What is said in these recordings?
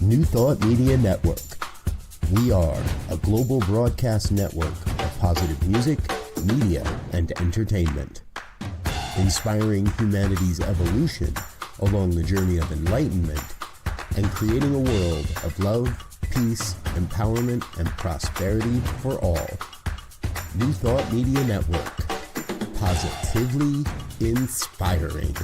New Thought Media Network. We are a global broadcast network of positive music, media, and entertainment, inspiring humanity's evolution along the journey of enlightenment and creating a world of love, peace, empowerment, and prosperity for all. New Thought Media Network. Positively inspiring.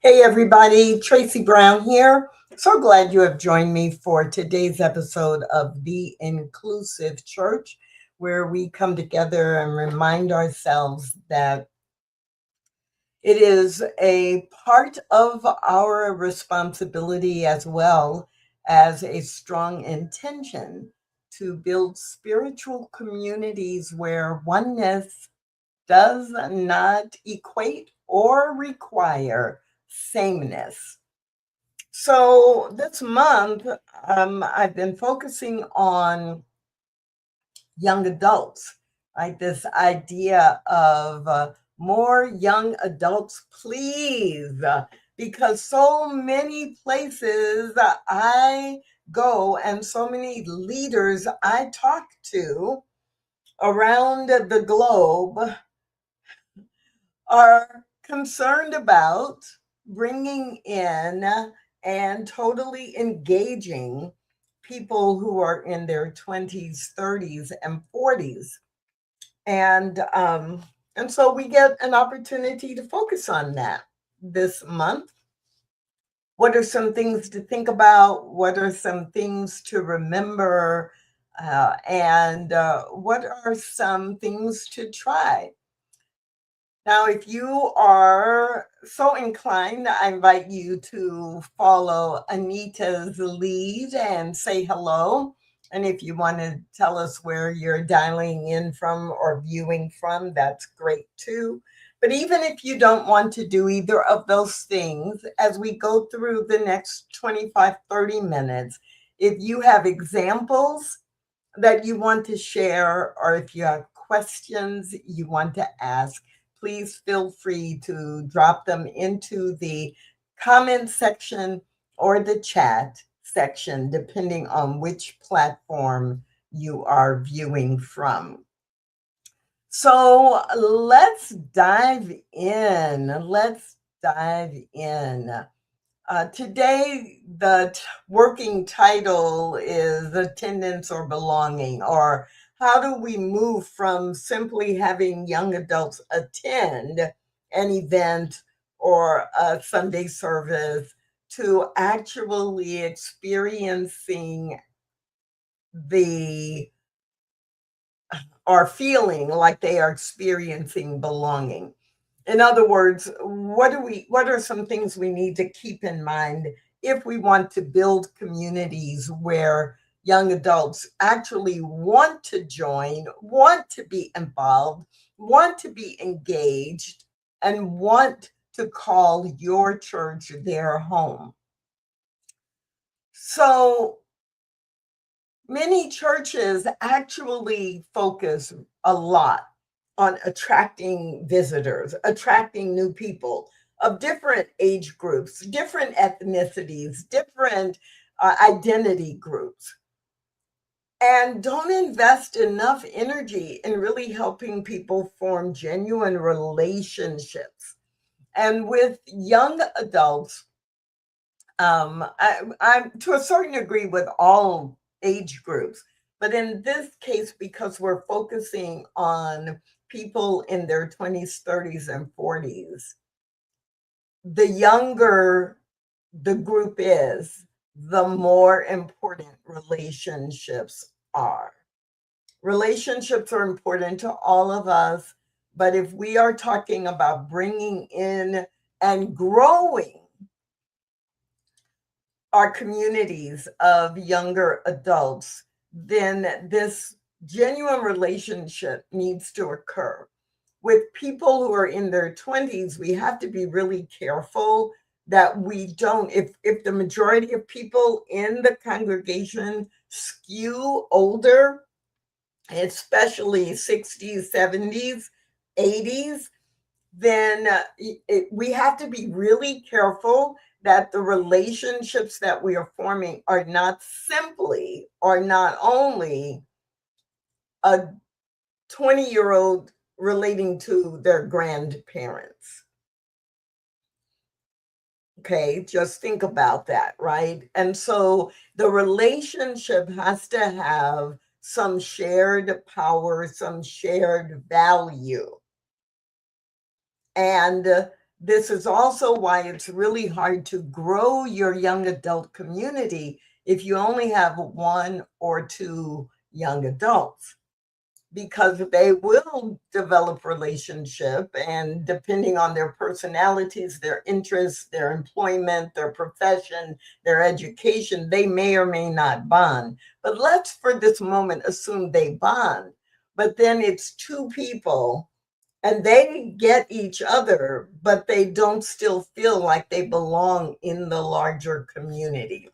Hey everybody, Tracy Brown here. So glad you have joined me for today's episode of The Inclusive Church, where we come together and remind ourselves that it is a part of our responsibility as well as a strong intention to build spiritual communities where oneness does not equate or require sameness. So this month, I've been focusing on young adults, right? This idea of more young adults, please, because so many places I go and so many leaders I talk to around the globe are concerned about bringing in and totally engaging people who are in their 20s, 30s, and 40s. And so we get an opportunity to focus on that this month. What are some things to think about? What are some things to remember? And what are some things to try? Now, if you are so inclined, I invite you to follow Anita's lead and say hello. And if you want to tell us where you're dialing in from or viewing from, that's great too. But even if you don't want to do either of those things, as we go through the next 25, 30 minutes, if you have examples that you want to share, or if you have questions you want to ask, please feel free to drop them into the comment section or the chat section, depending on which platform you are viewing from. So let's dive in. Today, the working title is Attendance or Belonging, or how do we move from simply having young adults attend an event or a Sunday service to actually experiencing or feeling like they are experiencing belonging? In other words, what are some things we need to keep in mind if we want to build communities where young adults actually want to join, want to be involved, want to be engaged, and want to call your church their home. So many churches actually focus a lot on attracting visitors, attracting new people of different age groups, different ethnicities, different identity groups, and don't invest enough energy in really helping people form genuine relationships. And with young adults, I'm to a certain degree with all age groups, but in this case, because we're focusing on people in their 20s, 30s, and 40s, the younger the group is, the more important relationships are. Relationships are important to all of us, but if we are talking about bringing in and growing our communities of younger adults, then this genuine relationship needs to occur. With people who are in their 20s, we have to be really careful that we don't, if the majority of people in the congregation skew older, especially 60s, 70s, 80s, then we have to be really careful that the relationships that we are forming are not simply or not only a 20-year-old relating to their grandparents. Okay, just think about that, right? And so the relationship has to have some shared power, some shared value. And this is also why it's really hard to grow your young adult community if you only have one or two young adults, because they will develop relationship, and depending on their personalities, their interests, their employment, their profession, their education, they may or may not bond. But let's for this moment assume they bond, but then it's two people and they get each other, but they don't still feel like they belong in the larger community.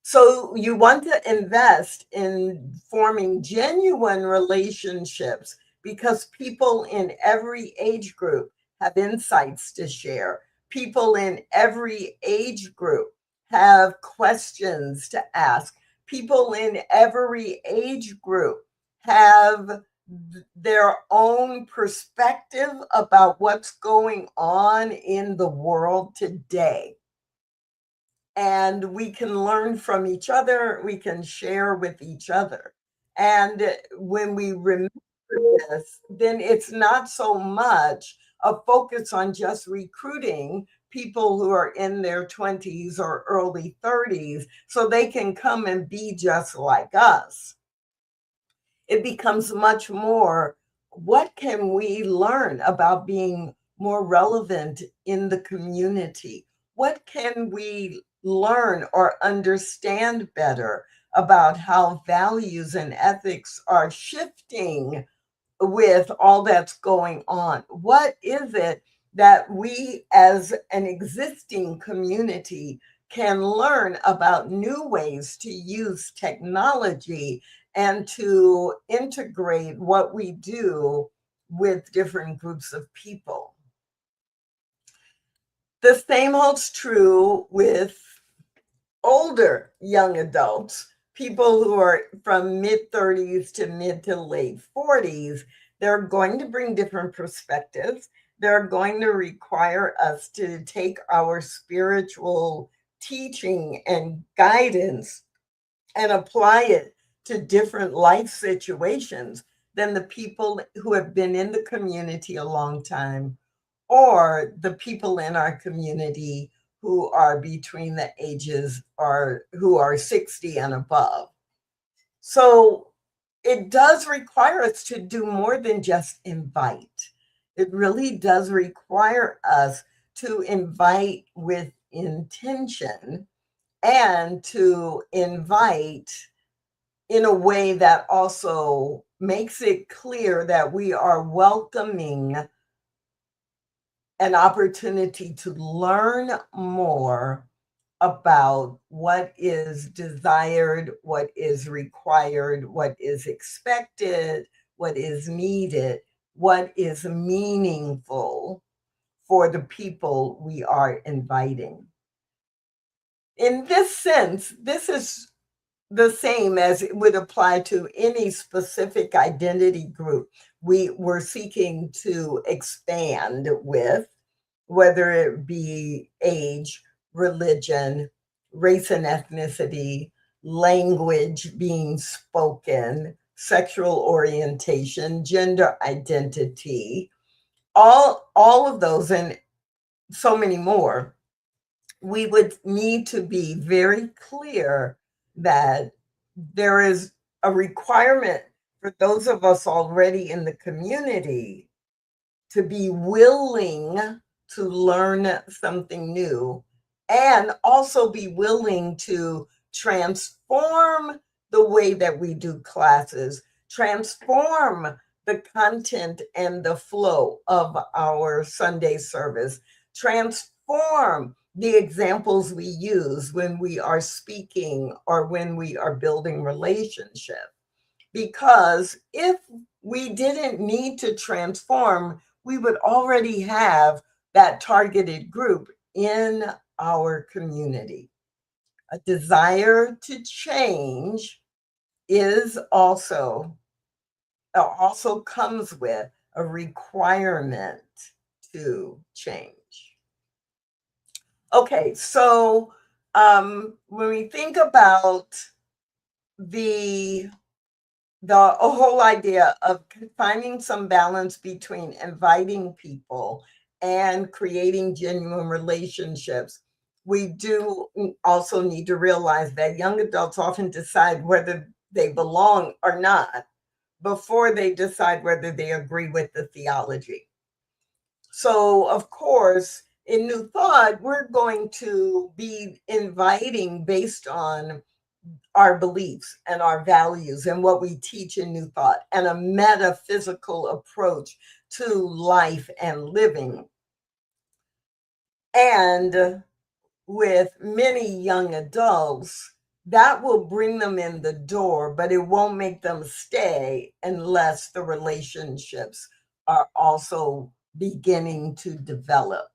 So you want to invest in forming genuine relationships, because people in every age group have insights to share. People in every age group have questions to ask. People in every age group have their own perspective about what's going on in the world today. And we can learn from each other, we can share with each other. And when we remember this, then it's not so much a focus on just recruiting people who are in their 20s or early 30s so they can come and be just like us. It becomes much more, what can we learn about being more relevant in the community? What can we learn or understand better about how values and ethics are shifting with all that's going on? What is it that we as an existing community can learn about new ways to use technology and to integrate what we do with different groups of people? The same holds true with older young adults, people who are from mid 30s to mid to late 40s. They're going to bring different perspectives. They're going to require us to take our spiritual teaching and guidance and apply it to different life situations than the people who have been in the community a long time, or the people in our community who are between the ages or who are 60 and above. So it does require us to do more than just invite. It really does require us to invite with intention and to invite in a way that also makes it clear that we are welcoming an opportunity to learn more about what is desired, what is required, what is expected, what is needed, what is meaningful for the people we are inviting. In this sense, this is the same as it would apply to any specific identity group we were seeking to expand with, whether it be age, religion, race and ethnicity, language being spoken, sexual orientation, gender identity, all of those and so many more. We would need to be very clear that there is a requirement for those of us already in the community to be willing to learn something new and also be willing to transform the way that we do classes, transform the content and the flow of our Sunday service, transform the examples we use when we are speaking or when we are building relationship. Because if we didn't need to transform, we would already have that targeted group in our community. A desire to change is also comes with a requirement to change. Okay, so when we think about the whole idea of finding some balance between inviting people and creating genuine relationships, we do also need to realize that young adults often decide whether they belong or not before they decide whether they agree with the theology. So, of course, in New Thought, we're going to be inviting based on our beliefs and our values and what we teach in New Thought and a metaphysical approach to life and living. And with many young adults, that will bring them in the door, but it won't make them stay unless the relationships are also beginning to develop.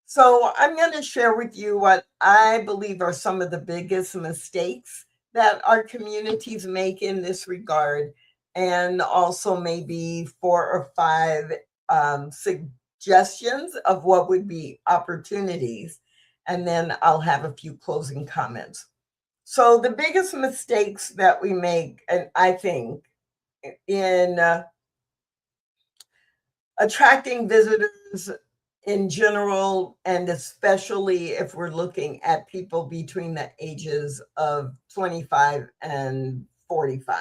So I'm going to share with you what I believe are some of the biggest mistakes that our communities make in this regard, and also maybe 4 or 5 suggestions of what would be opportunities. And then I'll have a few closing comments. So the biggest mistakes that we make, and I think, in attracting visitors in general, and especially if we're looking at people between the ages of 25 and 45.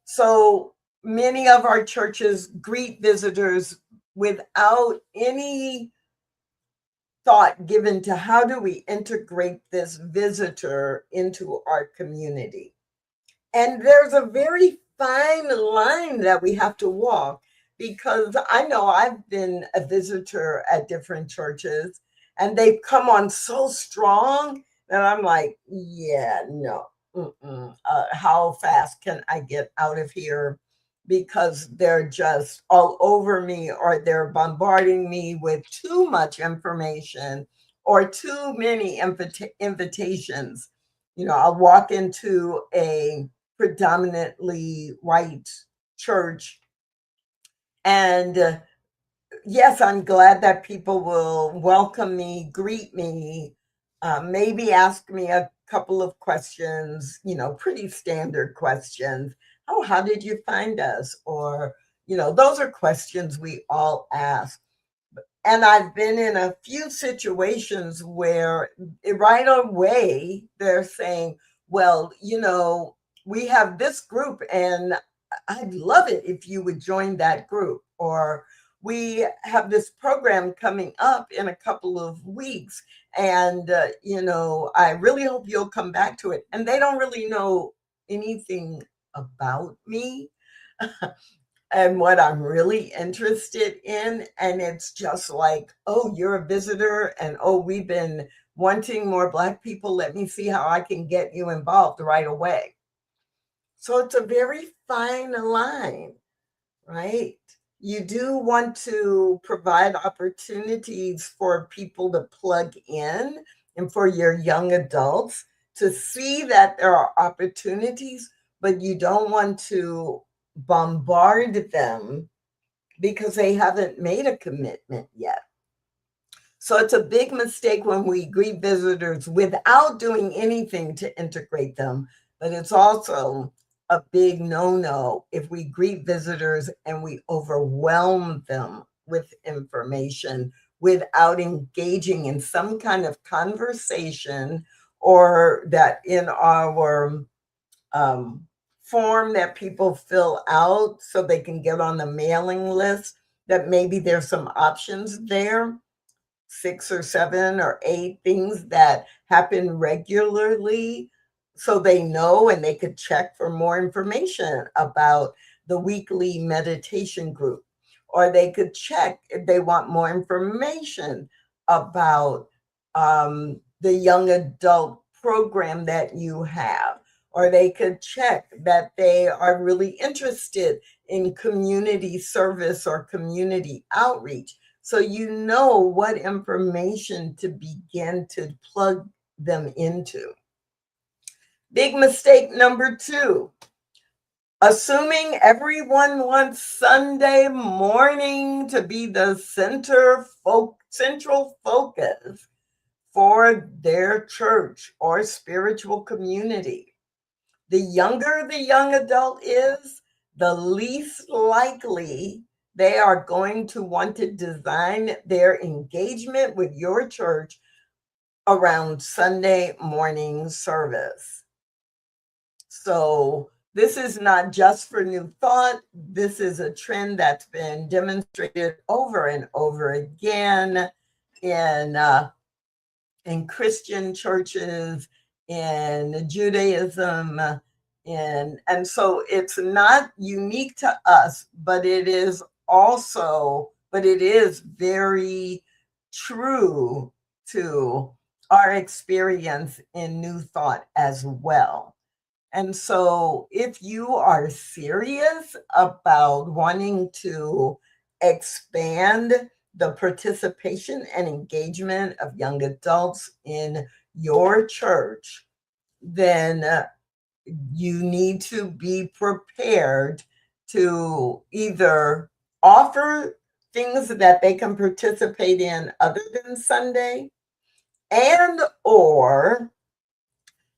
So many of our churches greet visitors without any thought given to how do we integrate this visitor into our community. And there's a very fine line that we have to walk, because I know I've been a visitor at different churches and they've come on so strong that I'm like, yeah, no, how fast can I get out of here? Because they're just all over me, or they're bombarding me with too much information or too many invitations. I'll walk into a predominantly white church, and yes, I'm glad that people will welcome me, greet me, maybe ask me a couple of questions, pretty standard questions. Oh, how did you find us? Or, those are questions we all ask. And I've been in a few situations where right away they're saying, well, we have this group and I'd love it if you would join that group. Or we have this program coming up in a couple of weeks. And, I really hope you'll come back to it. And they don't really know anything about me and what I'm really interested in. And it's just like, oh, you're a visitor. And oh, we've been wanting more Black people. Let me see how I can get you involved right away. So it's a very fine line, right? You do want to provide opportunities for people to plug in and for your young adults to see that there are opportunities, but you don't want to bombard them because they haven't made a commitment yet. So it's a big mistake when we greet visitors without doing anything to integrate them, but it's also a big no-no if we greet visitors and we overwhelm them with information without engaging in some kind of conversation, or that in our form that people fill out so they can get on the mailing list, that maybe there's some options there, 6 or 7 or 8 things that happen regularly, so they know and they could check for more information about the weekly meditation group, or they could check if they want more information about the young adult program that you have, or they could check that they are really interested in community service or community outreach. So you know what information to begin to plug them into. Big mistake number 2, assuming everyone wants Sunday morning to be the central focus for their church or spiritual community. The younger the young adult is, the least likely they are going to want to design their engagement with your church around Sunday morning service. So this is not just for New Thought. This is a trend that's been demonstrated over and over again in Christian churches, in Judaism, and so it's not unique to us, but it is very true to our experience in New Thought as well. And so if you are serious about wanting to expand the participation and engagement of young adults in your church, then you need to be prepared to either offer things that they can participate in other than Sunday, and or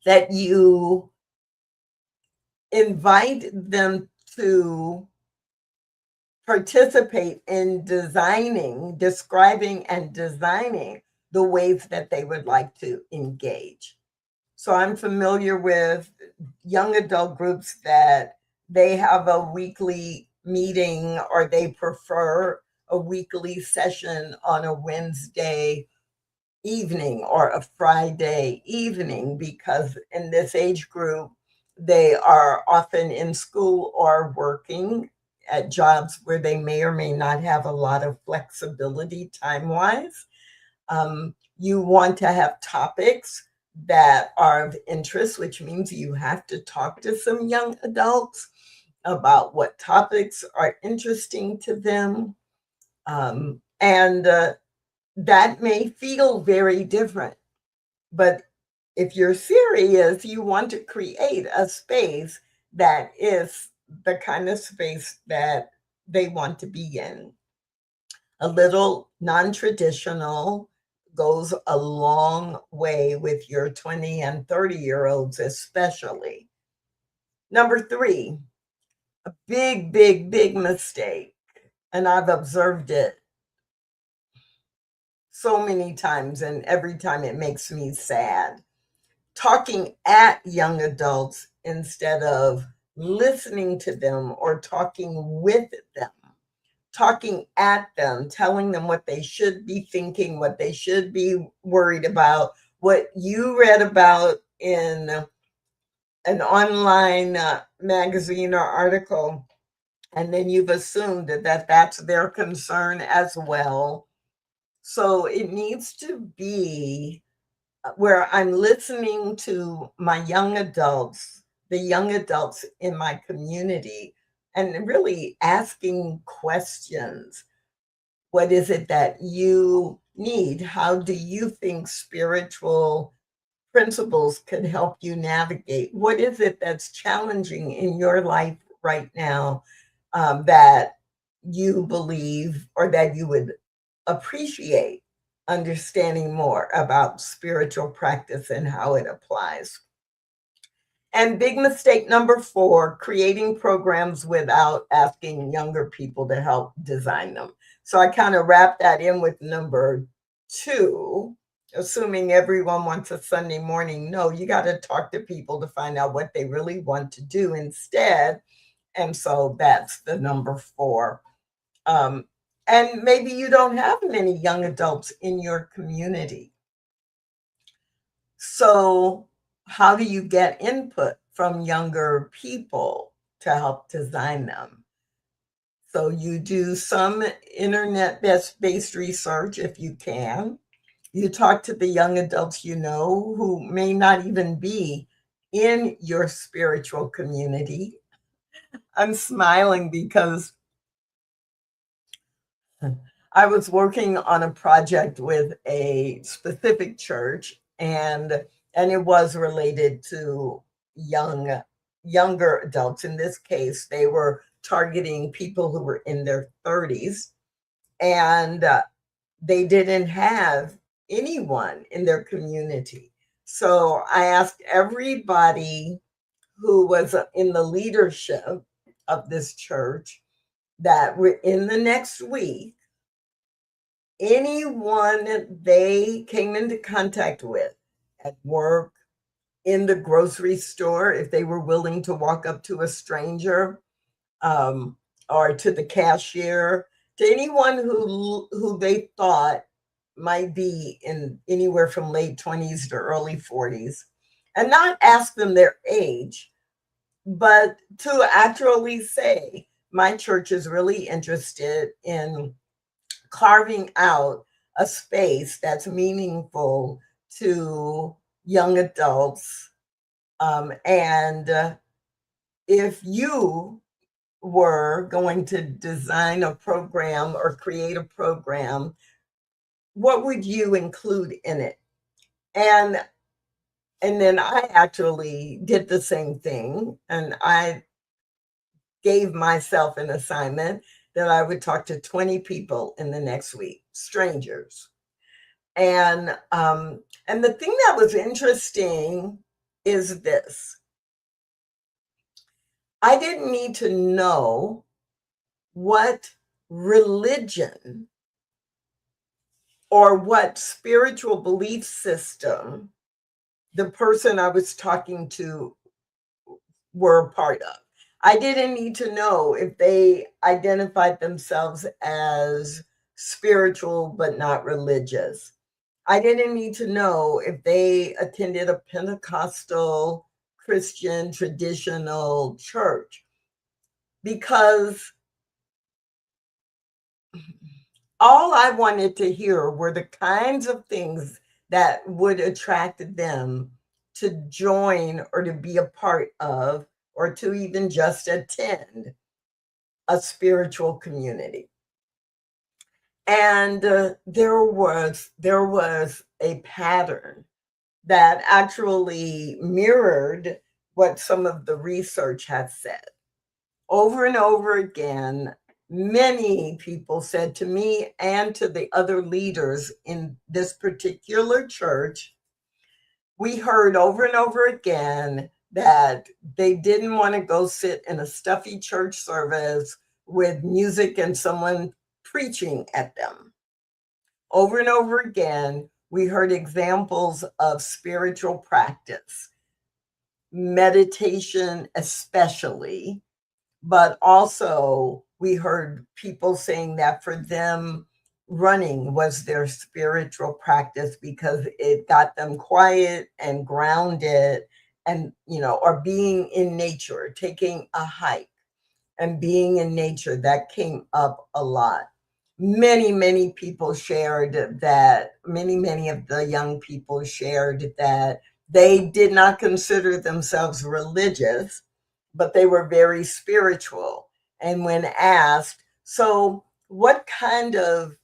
that you invite them to participate in describing and designing the ways that they would like to engage. So I'm familiar with young adult groups that they have a weekly meeting, or they prefer a weekly session on a Wednesday evening or a Friday evening, because in this age group, they are often in school or working at jobs where they may or may not have a lot of flexibility time-wise. You want to have topics that are of interest, which means you have to talk to some young adults about what topics are interesting to them. And that may feel very different. But if you're serious, you want to create a space that is the kind of space that they want to be in. A little non-traditional goes a long way with your 20 and 30-year-olds especially. Number 3, a big, big, big mistake, and I've observed it so many times, and every time it makes me sad. Talking at young adults instead of listening to them or talking with them. talking at them, telling them what they should be thinking, what they should be worried about, what you read about in an online magazine or article, and then you've assumed that that's their concern as well. So it needs to be where I'm listening to my young adults, the young adults in my community, and really asking questions. What is it that you need? How do you think spiritual principles could help you navigate? What is it that's challenging in your life right now that you believe or that you would appreciate understanding more about spiritual practice and how it applies? And big mistake number 4, creating programs without asking younger people to help design them. So I kind of wrap that in with number 2, assuming everyone wants a Sunday morning. No, you got to talk to people to find out what they really want to do instead. And so that's the number 4. And maybe you don't have many young adults in your community. So how do you get input from younger people to help design them? So you do some internet-based research if you can. You talk to the young adults you know who may not even be in your spiritual community. I'm smiling because I was working on a project with a specific church, and it was related to younger adults. In this case, they were targeting people who were in their 30s, and they didn't have anyone in their community. So I asked everybody who was in the leadership of this church that we're in the next week, anyone they came into contact with at work, in the grocery store, if they were willing to walk up to a stranger, or to the cashier, to anyone who they thought might be in anywhere from late 20s to early 40s, and not ask them their age, but to actually say, my church is really interested in carving out a space that's meaningful to young adults. And if you were going to design a program or create a program, what would you include in it? And then I actually did the same thing, and I gave myself an assignment that I would talk to 20 people in the next week, strangers. And the thing that was interesting is this: I didn't need to know what religion or what spiritual belief system the person I was talking to were a part of. I didn't need to know if they identified themselves as spiritual but not religious. I didn't need to know if they attended a Pentecostal Christian traditional church, because all I wanted to hear were the kinds of things that would attract them to join or to be a part of or to even just attend a spiritual community. And there was a pattern that actually mirrored what some of the research had said. Over and over again, many people said to me and to the other leaders in this particular church, we heard over and over again that they didn't want to go sit in a stuffy church service with music and someone preaching at them. Over and over again, we heard examples of spiritual practice, meditation especially, but also We heard people saying that for them, running was their spiritual practice because it got them quiet and grounded, and, or being in nature, taking a hike and being in nature, that came up a lot. Many people shared that, many of the young people shared that they did not consider themselves religious, but they were very spiritual. And when asked, so what kind of,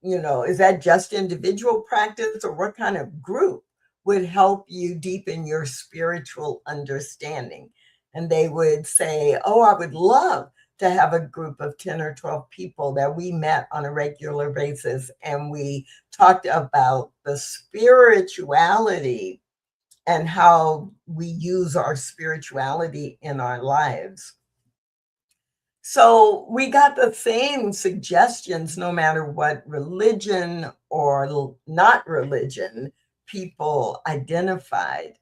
is that just individual practice, or what kind of group would help you deepen your spiritual understanding? And they would say, oh, I would love to have a group of 10 or 12 people that we met on a regular basis and we talked about the spirituality and how we use our spirituality in our lives. So we got the same suggestions no matter what religion or not religion people identified.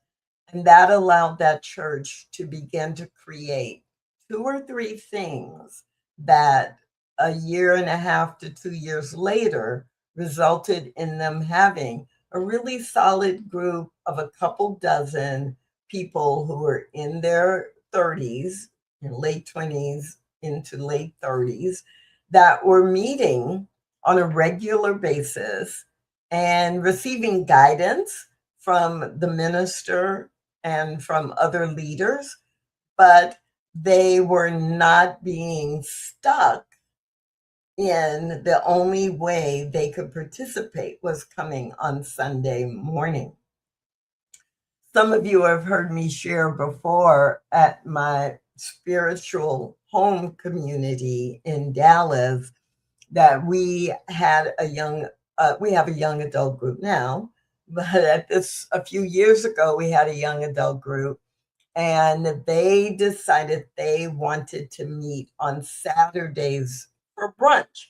And that allowed that church to begin to create 2 or 3 things that a year and a half to 2 years later resulted in them having a really solid group of a couple dozen people who were in their 30s, in late 20s into late 30s, that were meeting on a regular basis and receiving guidance from the minister and from other leaders, but they were not being stuck in the only way they could participate was coming on Sunday morning. Some of you have heard me share before at my spiritual home community in Dallas that we had we have a young adult group now, but a few years ago, we had a young adult group, and they decided they wanted to meet on Saturdays for brunch,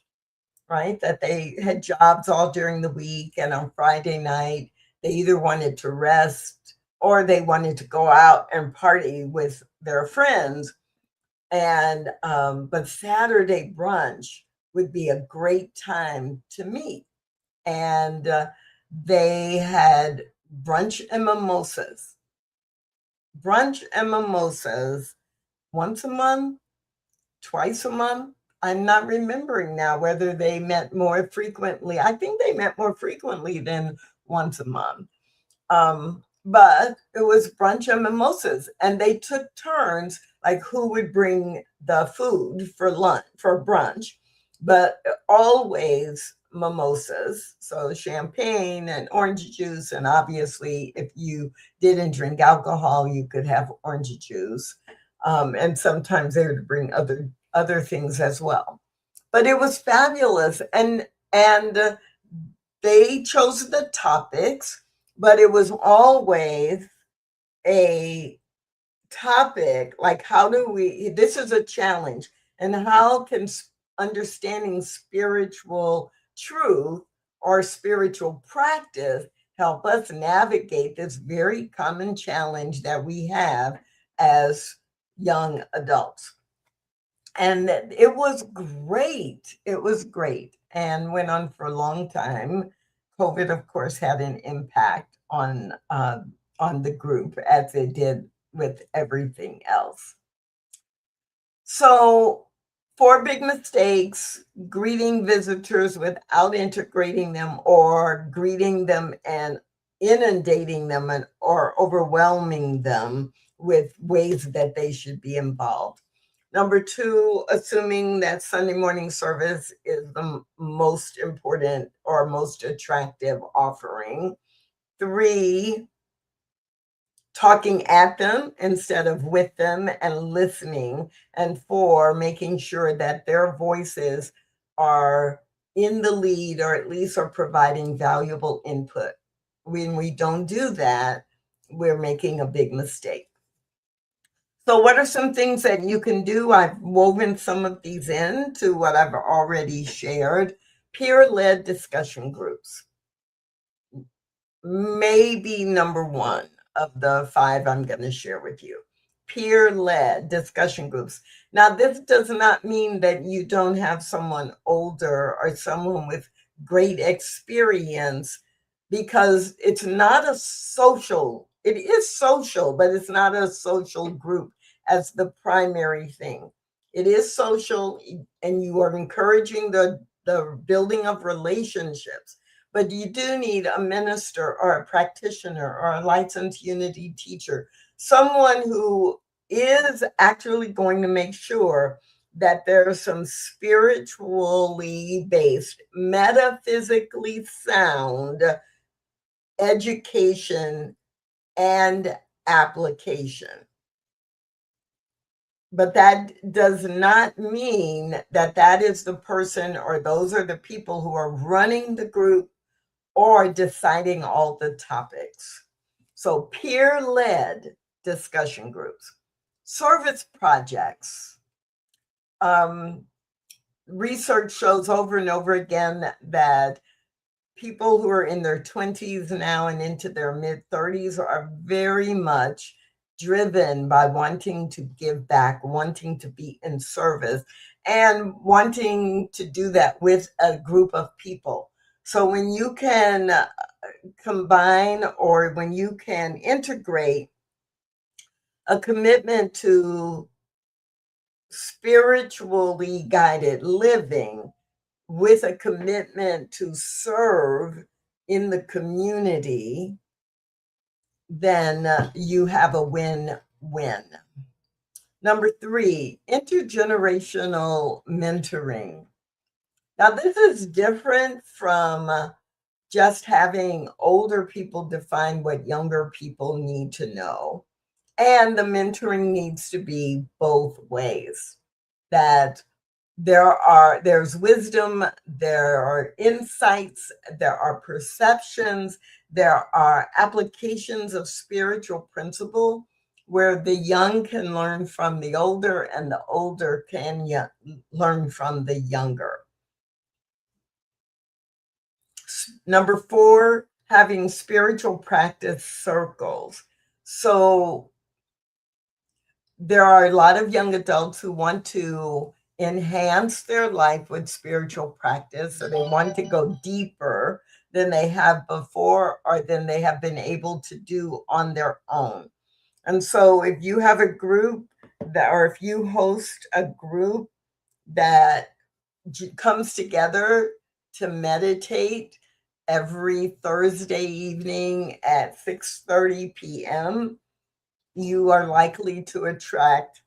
right? That they had jobs all during the week, and on Friday night, they either wanted to rest or they wanted to go out and party with their friends. And but Saturday brunch would be a great time to meet. And they had brunch and mimosas. Brunch and mimosas once a month, twice a month. I'm not remembering now whether they met more frequently. I think they met more frequently than once a month. But it was brunch and mimosas, and they took turns, like who would bring the food for lunch, for brunch, but always mimosas. So champagne and orange juice, and obviously, if you didn't drink alcohol, you could have orange juice. And sometimes they would bring other things as well. But it was fabulous, and they chose the topics, but it was always a topic like, how do we, this is a challenge, and how can understanding spiritual truth or spiritual practice help us navigate this very common challenge that we have as young adults. And it was great. It was great and went on for a long time. COVID, of course, had an impact on the group, as it did with everything else. So, 4 big mistakes: greeting visitors without integrating them, or greeting them and inundating them or overwhelming them with ways that they should be involved. Number 2, assuming that Sunday morning service is the most important or most attractive offering. 3, talking at them instead of with them and listening. And 4, making sure that their voices are in the lead, or at least are providing valuable input. When we don't do that, we're making a big mistake. So what are some things that you can do? I've woven some of these into what I've already shared. Peer-led discussion groups. Maybe number 1 of the 5 I'm going to share with you. peer-led discussion groups. Now, this does not mean that you don't have someone older or someone with great experience, because it's not a social, it is social, but it's not a social group as the primary thing. It is social, and you are encouraging the building of relationships, but you do need a minister or a practitioner or a licensed unity teacher, someone who is actually going to make sure that there's some spiritually based, metaphysically sound education and application. But that does not mean that that is the person or those are the people who are running the group or deciding all the topics. So peer-led discussion groups, service projects. Research shows over and over again that people who are in their 20s now and into their mid-30s are very much driven by wanting to give back, wanting to be in service, and wanting to do that with a group of people. So when you can combine, or when you can integrate a commitment to spiritually guided living with a commitment to serve in the community, then you have a win-win. Number 3, intergenerational mentoring. Now, this is different from just having older people define what younger people need to know. And the mentoring needs to be both ways. That there's wisdom, there are insights, there are perceptions, there are applications of spiritual principle where the young can learn from the older and the older can learn from the younger. Number 4, having spiritual practice circles. So there are a lot of young adults who want to enhance their life with spiritual practice. So they want to go deeper than they have before, or than they have been able to do on their own. And so if you have a group that, or if you host a group that comes together to meditate every Thursday evening at 6:30 p.m., you are likely to attract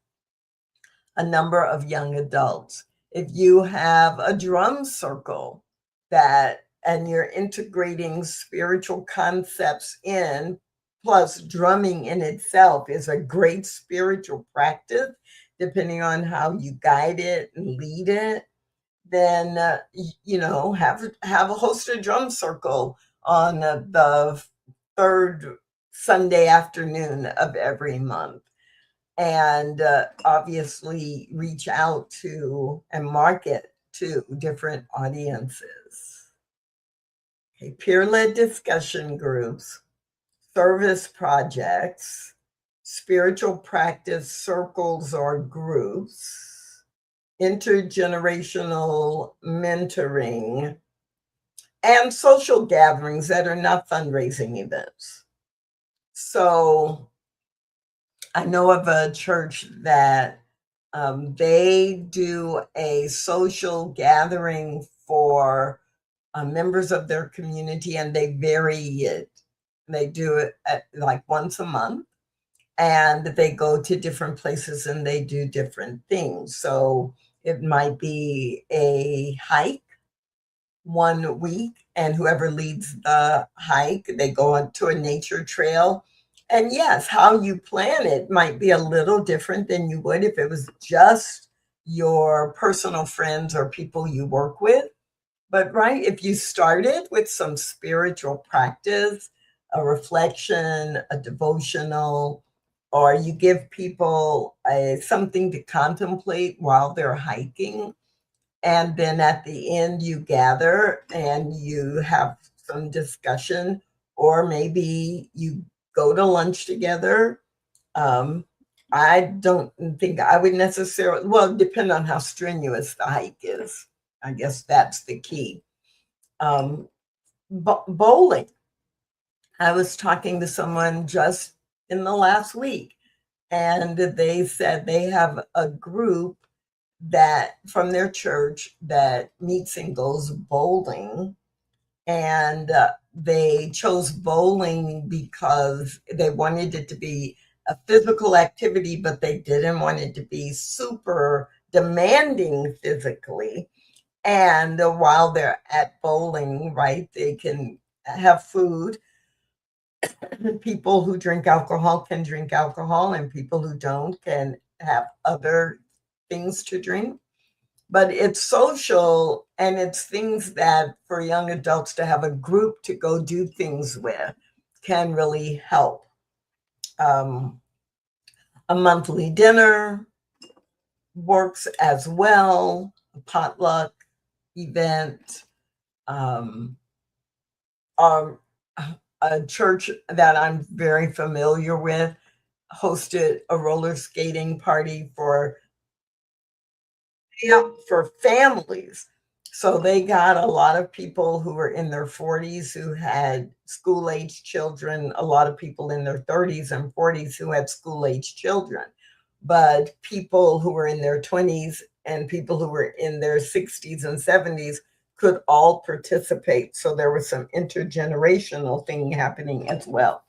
a number of young adults. If you have a drum circle and you're integrating spiritual concepts in, plus drumming in itself is a great spiritual practice, depending on how you guide it and lead it, then have a hosted drum circle on the third Sunday afternoon of every month. And obviously reach out to and market to different audiences. Okay, peer-led discussion groups, service projects, spiritual practice circles or groups, intergenerational mentoring, and social gatherings that are not fundraising events. So I know of a church that they do a social gathering for members of their community, and they vary it. They do it at like once a month, and they go to different places and they do different things. So it might be a hike one week, and whoever leads the hike, they go on to a nature trail. And yes, how you plan it might be a little different than you would if it was just your personal friends or people you work with. But right, if you started with some spiritual practice, a reflection, a devotional, or you give people something to contemplate while they're hiking, and then at the end you gather and you have some discussion, or maybe you go to lunch together. I don't think I would necessarily, well, depend on how strenuous the hike is. I guess that's the key. Bowling. I was talking to someone just in the last week, and they said they have a group that from their church that meets and goes bowling. And they chose bowling because they wanted it to be a physical activity, but they didn't want it to be super demanding physically. And while they're at bowling, right, they can have food. People who drink alcohol can drink alcohol, and people who don't can have other things to drink. But it's social, and it's things that for young adults to have a group to go do things with can really help. A monthly dinner works as well, a potluck event. A church that I'm very familiar with hosted a roller skating party for families. So they got a lot of people who were in their 40s who had school-age children, a lot of people in their 30s and 40s who had school-age children, but people who were in their 20s and people who were in their 60s and 70s could all participate. So there was some intergenerational thing happening as well.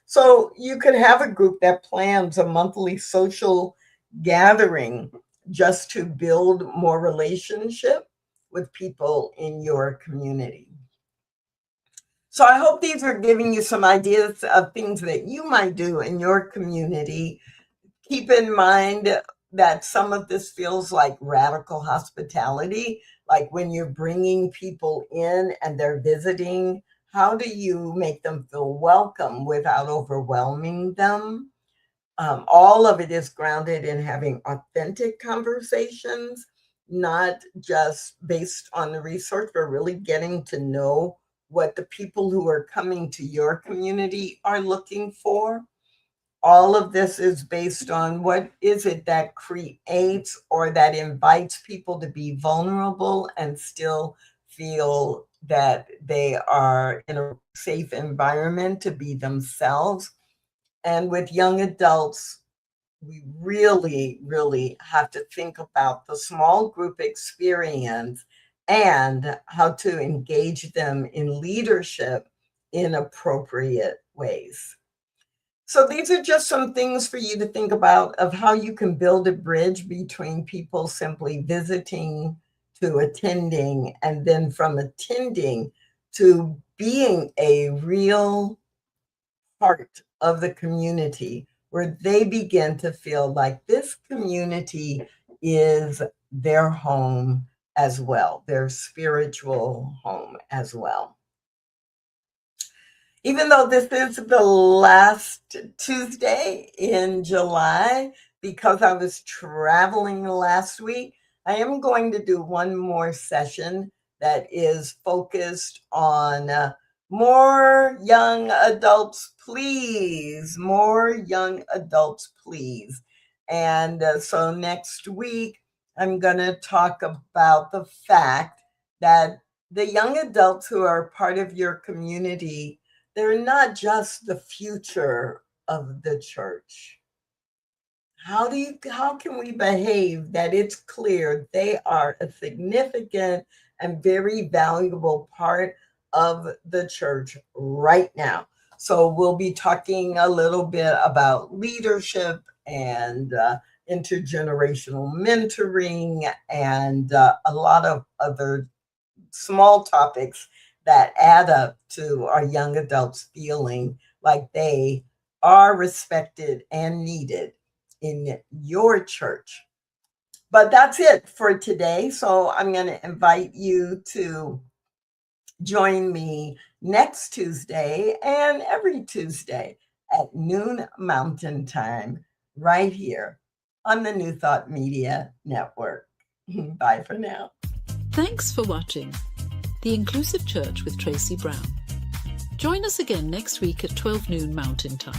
So you could have a group that plans a monthly social gathering just to build more relationship with people in your community. So I hope these are giving you some ideas of things that you might do in your community. Keep in mind that some of this feels like radical hospitality, like when you're bringing people in and they're visiting, how do you make them feel welcome without overwhelming them? All of it is grounded in having authentic conversations, not just based on the research, but really getting to know what the people who are coming to your community are looking for. All of this is based on what is it that creates or that invites people to be vulnerable and still feel that they are in a safe environment to be themselves. And with young adults, we really, really have to think about the small group experience and how to engage them in leadership in appropriate ways. So these are just some things for you to think about of how you can build a bridge between people simply visiting to attending, and then from attending to being a real part of the community where they begin to feel like this community is their home as well, their spiritual home as well. Even though this is the last Tuesday in July, because I was traveling last week, I am going to do one more session that is focused on more young adults, please. More young adults, please. And so next week, I'm going to talk about the fact that the young adults who are part of your community, they're not just the future of the church. How can we behave that it's clear they are a significant and very valuable part of the church right now? So we'll be talking a little bit about leadership and intergenerational mentoring and a lot of other small topics that add up to our young adults feeling like they are respected and needed in your church. But that's it for today. So I'm going to invite you to join me next Tuesday and every Tuesday at noon Mountain Time right here on the New Thought Media Network. Bye for now. Thanks for watching The Inclusive Church with Tracy Brown. Join us again next week at 12 noon Mountain Time.